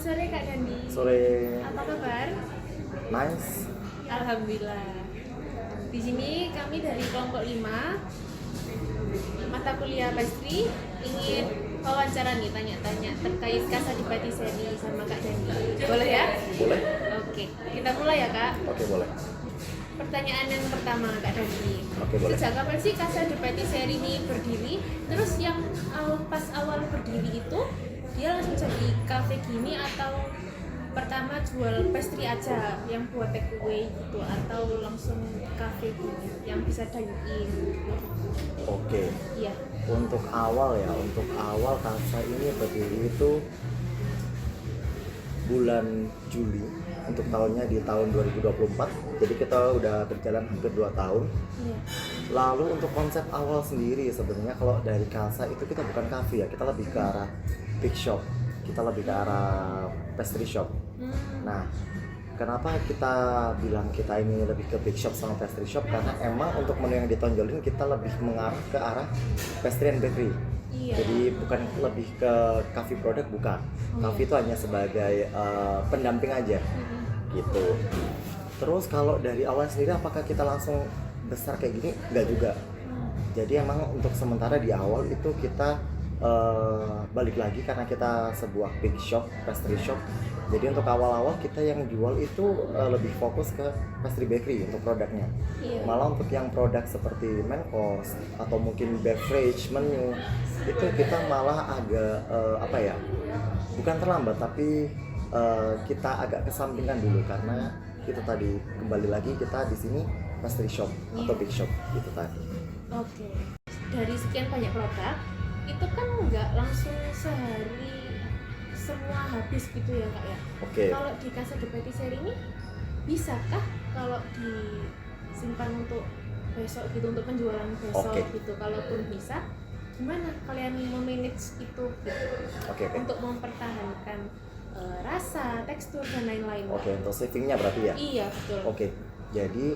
sore Kak Dandi. Sore. Apa kabar? Nice. Alhamdulillah. Di sini kami dari kelompok 5 mata kuliah pastry ingin wawancara nih, tanya-tanya terkait Casa di Patisserie sama Kak Dandi. Boleh ya? Boleh? Oke, kita mulai ya Kak. Oke, boleh. Pertanyaan yang pertama Kak Dandi. Oke, boleh. Sejak kapan sih Casa di Patisserie ini berdiri? Terus yang pas awal berdiri itu dia langsung jadi cafe gini atau pertama jual pastry aja yang buat take away gitu atau langsung cafe gini yang bisa dine in? Oke. Iya. Untuk awal Casa ini berdiri itu bulan Juli untuk tahunnya di tahun 2024. Jadi kita udah berjalan hampir 2 tahun. Iya. Lalu untuk konsep awal sendiri sebenarnya kalau dari Casa itu kita bukan cafe ya, kita lebih ke arah big shop. Kita lebih ke arah pastry shop. Nah, kenapa kita bilang kita ini lebih ke big shop sama pastry shop? Karena emang untuk menu yang ditonjolin kita lebih mengarah ke arah pastry and bakery. Iya. Jadi bukan lebih ke coffee product, bukan. Coffee itu hanya sebagai pendamping aja, gitu. Terus kalau dari awal sendiri apakah kita langsung besar kayak gini? Enggak juga. Jadi emang untuk sementara di awal itu kita balik lagi karena kita sebuah big shop, pastry shop. Jadi untuk awal-awal kita yang jual itu lebih fokus ke pastry bakery untuk produknya. Iya. Malah untuk yang produk seperti main course atau mungkin beverage menu itu kita malah agak bukan terlambat tapi kita agak kesampingkan dulu karena itu tadi kembali lagi kita di sini pastry shop atau big shop itu tadi. Oke. Dari sekian banyak produk itu kan nggak langsung sehari semua habis gitu ya Kak ya. Oke. Kalau di Casa di Patisserie ini bisakah kalau disimpan untuk besok gitu, untuk penjualan besok gitu? Kalaupun bisa, gimana kalian memanage itu gitu? Oke. Untuk mempertahankan rasa, tekstur dan lain-lain. Oke, untuk savingnya berarti ya? Iya betul. Oke, jadi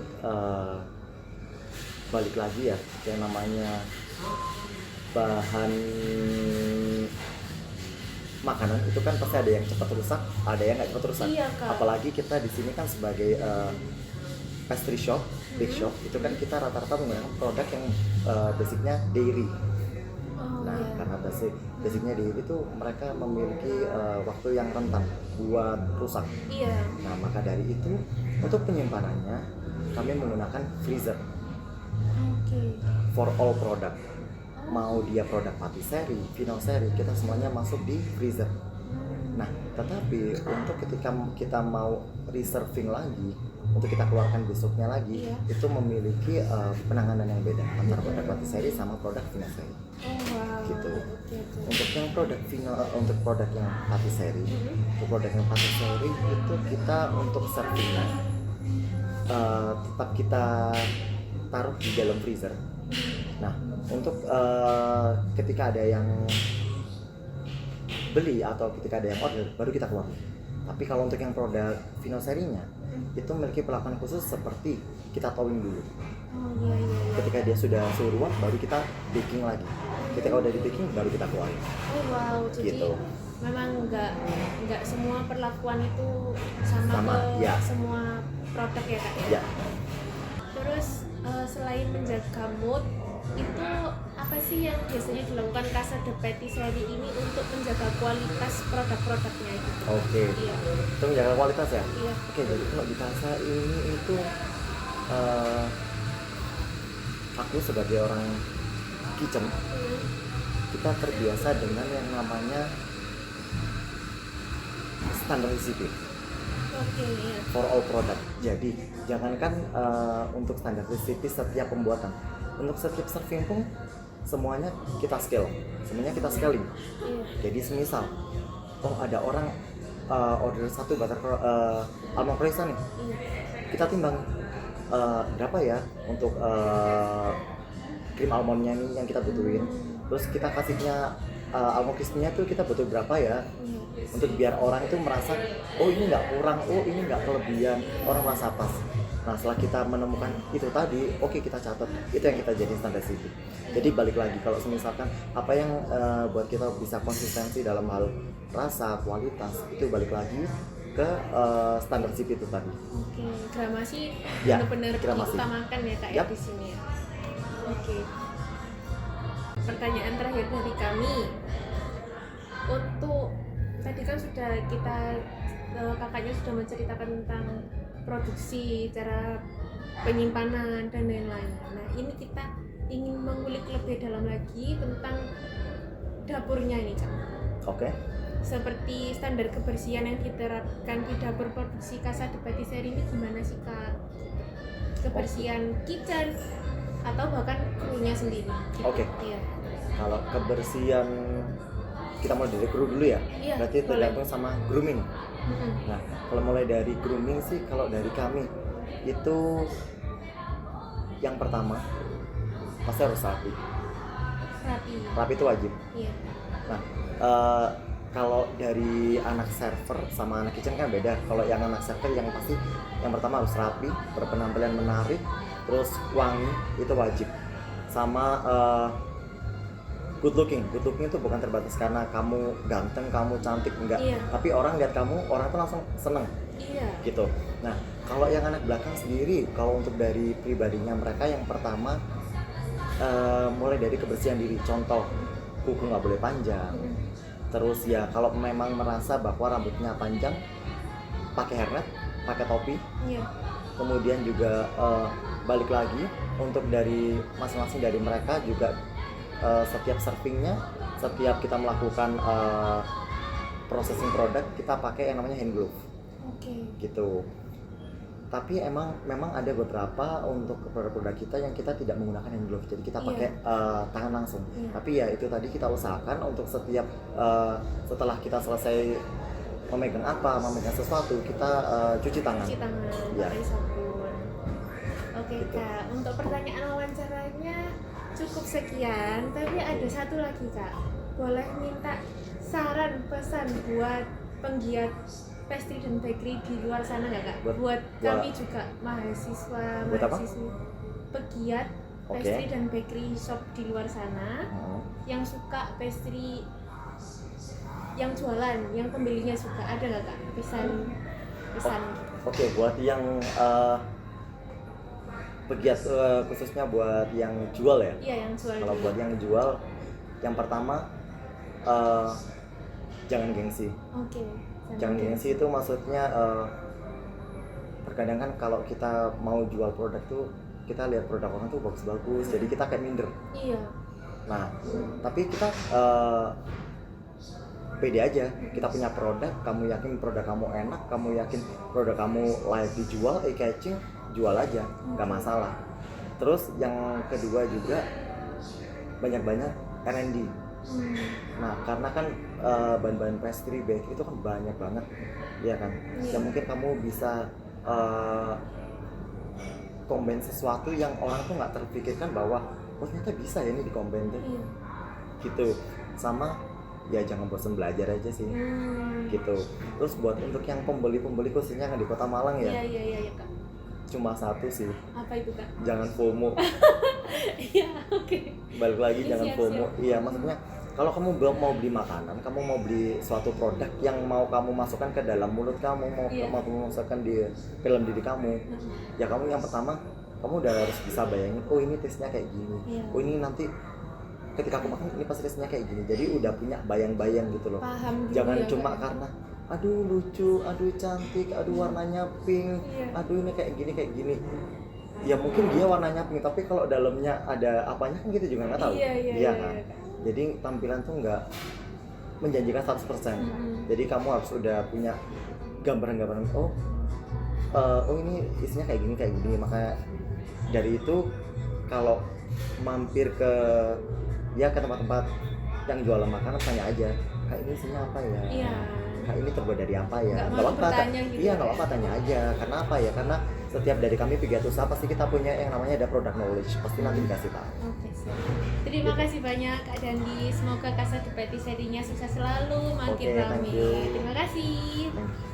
balik lagi ya yang namanya bahan makanan itu kan pasti ada yang cepat rusak, ada yang nggak cepat rusak. Iya, Kak. Apalagi kita di sini kan sebagai pastry shop, big shop, itu kan kita rata-rata menggunakan produk yang basicnya dairy. Nah, Iya. karena basicnya dairy itu mereka memiliki waktu yang rentan buat rusak. Iya. Nah, maka dari itu untuk penyimpanannya kami menggunakan freezer Oke. for all product. Mau dia produk patisserie, vinoceri, kita semuanya masuk di freezer. Nah, tetapi untuk ketika kita mau reserving lagi, untuk kita keluarkan besoknya lagi, Iya. itu memiliki penanganan yang beda antara produk patisserie sama produk vinoceri. Oh wow. Gitu. Oke. Untuk yang untuk produk yang patisserie, untuk produk yang patisserie itu kita untuk servingnya tetap kita taruh di dalam freezer. Nah, untuk ketika ada yang beli atau ketika ada yang order baru kita keluar. Tapi kalau untuk yang produk vinocerinya itu memiliki perlakuan khusus seperti kita thawing dulu. Oh iya. Ketika dia sudah suhu ruang baru kita baking lagi. Ketika udah di baking baru kita keluarin. Oh wow, jadi Gitu. memang nggak semua perlakuan itu sama ke ya. semua produk ya Kak ya? Ya. Terus selain menjaga mood, itu apa sih yang biasanya dilakukan Casa de Patisserie ini untuk menjaga kualitas produk-produknya gitu? Oke. Iya. Itu menjaga kualitas ya? Iya. Oke, jadi kalau di Casa ini itu aku sebagai orang kitchen, kita terbiasa dengan yang namanya standar recipe Oke, iya. for all product. Jadi jangankan untuk standar recipe setiap pembuatan, untuk setiap serving pun semuanya kita scale, semuanya kita scaling. Iya. Jadi semisal, ada orang order satu butter almond croissant nih, Iya. kita timbang berapa ya untuk krim almondnya nih yang kita butuhin. Terus kita kasihnya almond crispy-nya tuh kita butuh berapa ya, untuk biar orang itu merasa oh ini nggak kurang, oh ini nggak kelebihan, orang merasa pas. Nah setelah kita menemukan itu tadi, oke kita catat, itu yang kita jadiin standar CP. Jadi balik lagi kalau misalkan apa yang buat kita bisa konsistensi dalam hal rasa, kualitas, itu balik lagi ke standar CP itu tadi. Oke, gramasi Ya, benar-benar gramasi. diutamakan ya kak ya Yap. di sini ya. Oke. Pertanyaan terakhir dari kami, untuk tadi kan sudah kita kakaknya sudah menceritakan tentang produksi, cara penyimpanan dan lain-lain. Nah ini kita ingin mengulik lebih dalam lagi tentang dapurnya ini kak. Oke. Seperti standar kebersihan yang diterapkan di dapur produksi Casa de Patisserie ini gimana sih kak? Kebersihan kitchen atau bahkan krunya sendiri gitu. Oke. Iya. Kalau kebersihan kita mulai dari kru dulu ya. Iya, Berarti tergantung sama grooming. Mm-mm. Nah, kalau mulai dari grooming sih, kalau dari kami itu yang pertama pasti harus rapi. Rapi. Rapi itu wajib. Iya. Nah, kalau dari anak server sama anak kitchen kan beda. Kalau yang anak server yang pasti yang pertama harus rapi, berpenampilan menarik, terus wangi itu wajib. Sama good looking itu bukan terbatas karena kamu ganteng, kamu cantik, enggak. Iya. Tapi orang lihat kamu, orang tuh langsung seneng Iya. gitu. Nah, kalau yang anak belakang sendiri, kalau untuk dari pribadinya mereka yang pertama mulai dari kebersihan diri. Contoh, kuku nggak boleh panjang. Mm-mm. Terus ya kalau memang merasa bahwa rambutnya panjang, pakai hairnet, pakai topi. Iya. Kemudian juga balik lagi untuk dari masing-masing dari mereka juga setiap servingnya, setiap kita melakukan processing produk, kita pakai yang namanya hand glove Oke. gitu. Tapi memang ada beberapa untuk produk-produk kita yang kita tidak menggunakan hand glove, jadi kita Iya. pakai tangan langsung. Iya. Tapi ya itu tadi kita usahakan untuk setiap setelah kita selesai memegang sesuatu, kita cuci tangan. Cuci tangan, Iya. pakai sabun. Oke Gitu. kak, untuk pertanyaan wawancaranya cukup sekian, tapi ada satu lagi kak. Boleh minta saran pesan buat penggiat pastry dan bakery di luar sana nggak kak? Buat kami juga mahasiswa, Buat apa? mahasiswi pegiat Oke. pastry dan bakery shop di luar sana yang suka pastry, yang jualan, yang pembelinya suka, ada nggak kak pesan? Oke, buat yang pegiat khususnya buat yang jual ya. Iya, yang jual. Kalau dulu. buat yang jual, yang pertama jangan gengsi. Oke. Jangan gengsi itu maksudnya terkadang kan kalau kita mau jual produk tuh kita lihat produk orang tuh bagus-bagus, jadi kita kayak minder. Iya. Nah, tapi kita pede aja, kita punya produk, kamu yakin produk kamu enak, kamu yakin produk kamu layak dijual, catching, jual aja, nggak masalah. Terus yang kedua juga banyak-banyak R&D. Nah, karena kan bahan-bahan pastry bakery itu kan banyak banget, ya kan. Iya. Ya mungkin kamu bisa combine sesuatu yang orang tuh nggak terpikirkan bahwa oh ternyata bisa ya ini dicombine tuh, Iya. gitu. Sama ya jangan bosan belajar aja sih, gitu. Terus buat untuk yang pembeli khususnya kan di Kota Malang ya, Iya kak. cuma satu sih, Apa itu kak? jangan FOMO. Iya, oke. Balik lagi, Iya, jangan siap, FOMO. siap. Iya, maksudnya kalau kamu belum mau beli makanan, kamu mau beli suatu produk yang mau kamu masukkan ke dalam mulut kamu, mau Iya. kamu masukkan di dalam diri kamu, ya kamu yang pertama kamu udah harus bisa bayangin, oh ini taste-nya kayak gini, Iya. oh ini nanti ketika aku makan ini pasti taste-nya kayak gini. Jadi udah punya bayang-bayang gitu loh. Paham dulu Jangan ya, cuma Kak. karena aduh lucu, aduh cantik, aduh warnanya pink, Iya. aduh ini kayak gini. Ya mungkin dia warnanya pink, tapi kalau dalamnya ada apanya kan kita juga nggak tahu. Iya, Kan? Kak. Jadi tampilan tuh nggak menjanjikan 100%. Jadi kamu harus udah punya gambaran-gambaran, oh ini isinya kayak gini. Maka dari itu kalau mampir ke tempat-tempat yang jualan makanan, tanya aja, kak ini isinya apa ya? Iya. Kak ini terbuat dari apa ya? Nggak Nggak malu apa-apa, bertanya gitu iya ya. nggak apa-apa, tanya aja. Karena apa ya? Karena setiap dari kami pegiat usaha pasti kita punya yang namanya ada product knowledge, pasti nanti dikasih tahu. Oke, siap. Terima kasih banyak Kak Dandi. Semoga Casa de Patisserie-nya sukses selalu, makin Oke, thank ramai. you. Terima kasih. Thank you.